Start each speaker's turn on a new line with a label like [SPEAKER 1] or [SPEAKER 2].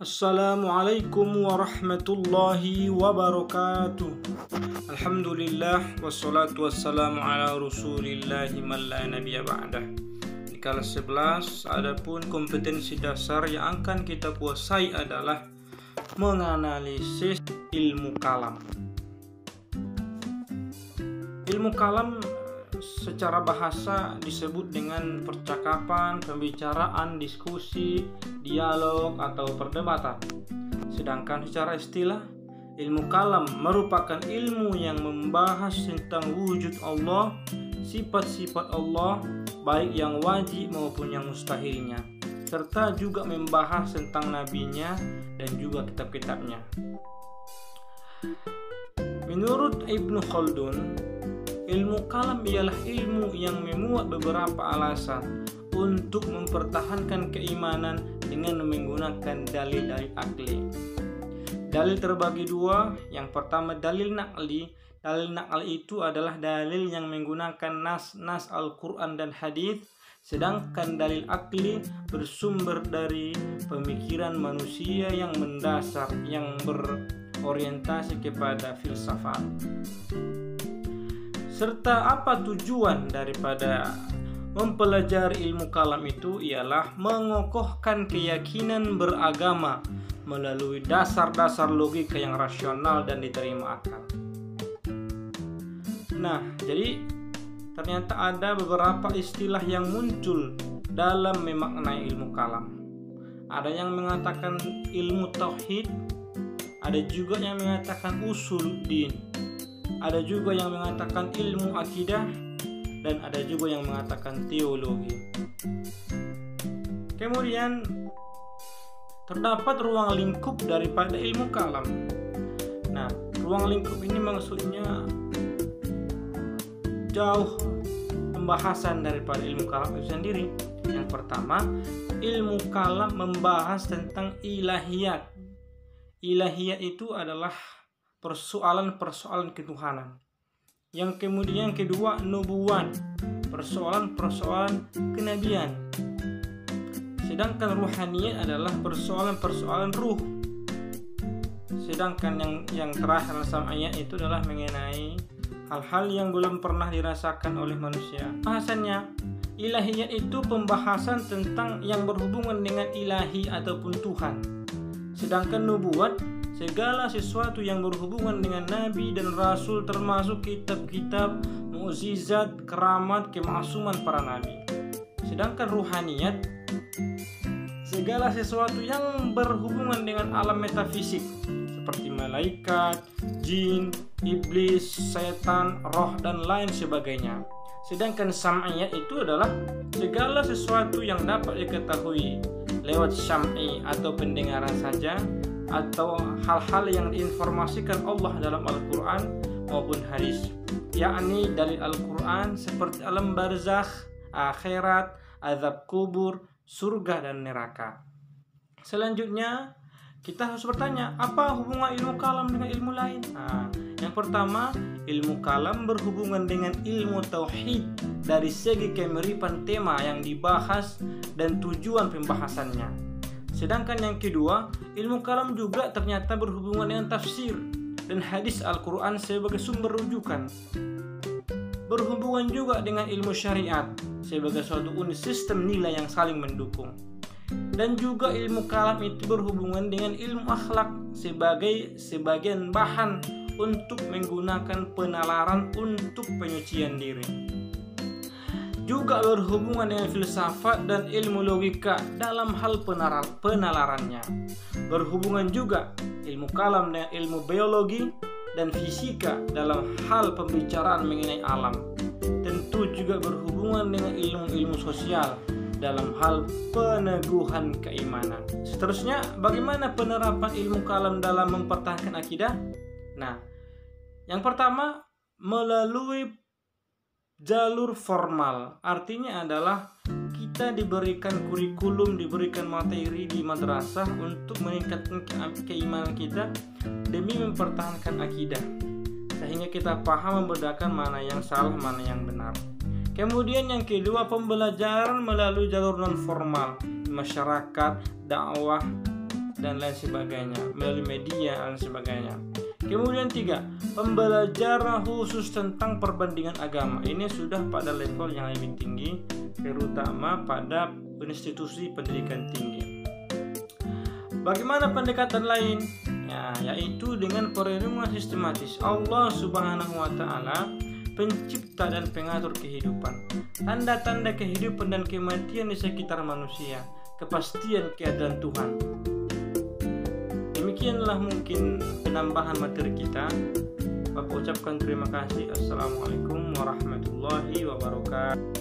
[SPEAKER 1] Assalamualaikum warahmatullahi wabarakatuh. Alhamdulillah wassalatu wassalamu ala rasulillahi man la nabiyya ba'dah. Di kelas 11, adapun kompetensi dasar yang akan kita kuasai adalah menganalisis ilmu kalam. Ilmu kalam secara bahasa disebut dengan percakapan, pembicaraan, diskusi, dialog, atau perdebatan. Sedangkan secara istilah, ilmu kalam merupakan ilmu yang membahas tentang wujud Allah, sifat-sifat Allah, baik yang wajib maupun yang mustahilnya, serta juga membahas tentang nabinya dan juga kitab-kitabnya. Menurut Ibnu Khaldun, ilmu kalam ialah ilmu yang memuat beberapa alasan untuk mempertahankan keimanan dengan menggunakan dalil-dalil akli. Dalil terbagi dua. Yang pertama dalil naqli. Dalil naqli itu adalah dalil yang menggunakan nas Al-Quran dan hadis, sedangkan dalil akli bersumber dari pemikiran manusia yang mendasar, yang berorientasi kepada filsafat. Serta apa tujuan daripada mempelajari ilmu kalam itu ialah mengokohkan keyakinan beragama melalui dasar-dasar logika yang rasional dan diterima akal. Nah, jadi ternyata ada beberapa istilah yang muncul dalam memaknai ilmu kalam. Ada yang mengatakan ilmu tauhid, ada juga yang mengatakan usul din, ada juga yang mengatakan ilmu akidah, dan ada juga yang mengatakan teologi. Kemudian terdapat ruang lingkup daripada ilmu kalam. Nah, ruang lingkup ini maksudnya jauh pembahasan daripada ilmu kalam itu sendiri. Yang pertama, ilmu kalam membahas tentang ilahiyat. Ilahiyat itu adalah persoalan-persoalan ketuhanan. Yang kemudian kedua, nubuwan, persoalan-persoalan kenabian. Sedangkan ruhaniyat adalah persoalan-persoalan ruh. Sedangkan yang terakhir dalam ayat itu adalah mengenai hal-hal yang belum pernah dirasakan oleh manusia. Bahasannya, ilahiyat itu pembahasan tentang yang berhubungan dengan ilahi ataupun Tuhan. Sedangkan nubuat, segala sesuatu yang berhubungan dengan nabi dan rasul, termasuk kitab-kitab, mukjizat, keramat, kemaksuman para nabi. Sedangkan ruhaniyat, segala sesuatu yang berhubungan dengan alam metafisik seperti malaikat, jin, iblis, setan, roh, dan lain sebagainya. Sedangkan sam'iyat itu adalah segala sesuatu yang dapat diketahui lewat syam'i atau pendengaran saja, atau hal-hal yang diinformasikan Allah dalam Al-Quran maupun hadis, yakni dalil Al-Quran seperti alam barzakh, akhirat, azab kubur, surga dan neraka. Selanjutnya kita harus bertanya, apa hubungan ilmu kalam dengan ilmu lain? Yang pertama, ilmu kalam berhubungan dengan ilmu tauhid dari segi kemiripan tema yang dibahas dan tujuan pembahasannya. Sedangkan yang kedua, ilmu kalam juga ternyata berhubungan dengan tafsir dan hadis Al-Quran sebagai sumber rujukan. Berhubungan juga dengan ilmu syariat sebagai suatu unit sistem nilai yang saling mendukung. Dan juga ilmu kalam itu berhubungan dengan ilmu akhlak sebagai sebagian bahan untuk menggunakan penalaran untuk penyucian diri. Juga berhubungan dengan filsafat dan ilmu logika dalam hal penalarannya. Berhubungan juga ilmu kalam dengan ilmu biologi dan fisika dalam hal pembicaraan mengenai alam. Tentu juga berhubungan dengan ilmu-ilmu sosial dalam hal peneguhan keimanan. Seterusnya, bagaimana penerapan ilmu kalam dalam mempertahankan akidah? Nah, yang pertama, melalui jalur formal. Artinya adalah kita diberikan kurikulum, diberikan materi di madrasah untuk meningkatkan keimanan kita demi mempertahankan akidah, sehingga kita paham membedakan mana yang salah, mana yang benar. Kemudian yang kedua, pembelajaran melalui jalur non formal, masyarakat, dakwah, dan lain sebagainya, melalui media dan sebagainya. Kemudian 3, pembelajaran khusus tentang perbandingan agama. Ini sudah pada level yang lebih tinggi, terutama pada institusi pendidikan tinggi. Bagaimana pendekatan lain? Ya, yaitu dengan perenungan sistematis. Allah Subhanahu wa taala pencipta dan pengatur kehidupan. Tanda-tanda kehidupan dan kematian di sekitar manusia, kepastian keadaan Tuhan. Demikianlah mungkin penambahan materi kita. Bapak ucapkan terima kasih. Assalamualaikum warahmatullahi wabarakatuh.